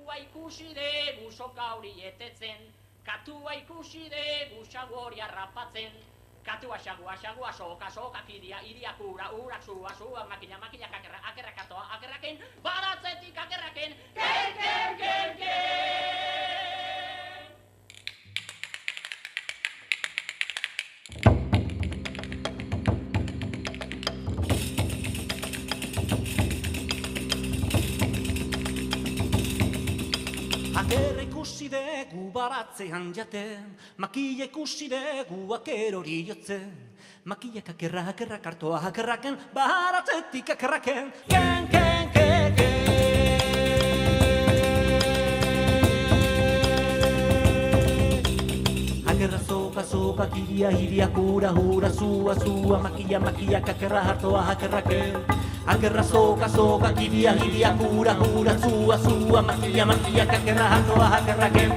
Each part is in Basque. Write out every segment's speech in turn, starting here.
Katua ikusi dugu soka hori etetzen, katua ikusi dugu xagu hori harrapatzen, katua xagua, soka, kidia, idiak urak, zua, makina, akerrak katoa, akerraken, baratzetik akerraken, ken! Akerra ikusi dugu baratzean jaten, makila ikusi dugu aker hori jotzen, makilak akerrak hartoa akerraken, baratzetik akerraken, ken! Akerra soka, kidia, hura, zua, makilak akerra hartoa akerraken, akerra soka, kidia, hura, zua, makilak akerra hartoa akerraken.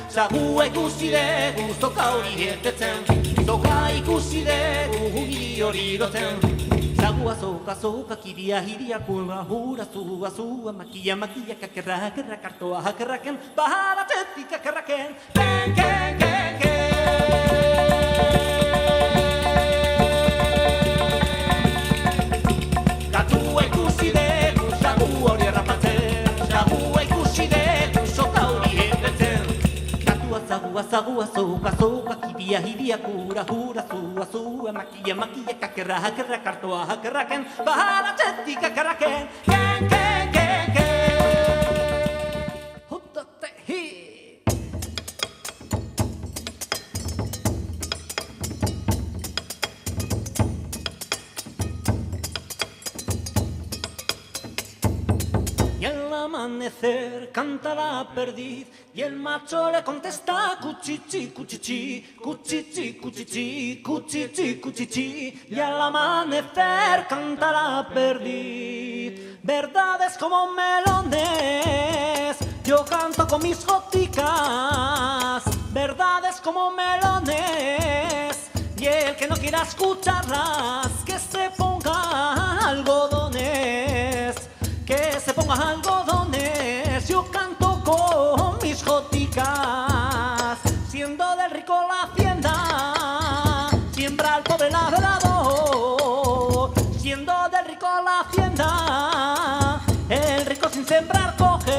Sagua ikusi dugu soka hori etetzen, soka ikusi dugu hugiri hori dotzen. Sagua soka, kidia, hura, zua, makilak akerra hartoa akerraken, baratzetik akerraken, ken! Katua ikusi dugu sagu hori harrapatzen, sagua ikusi dugu soka hori etetzen. Katua sagua soka, kidia, hura, zua, makilak akerra hartoa akerraken, baratzetik akerraken, ken! Hotate hi! Y al amanecer canta la perdiz y el macho le contesta cuchichi, y al amanecer canta la perdiz. Verdades como melones, yo canto con mis goticas, verdades como melones, y el que no quiera escucharlas, que se ponga algodones. Que se ponga algodones, yo canto con mis goticas. Siendo del rico la hacienda, siembra al pobre la velador. Siendo del rico la hacienda, el rico sin sembrar coge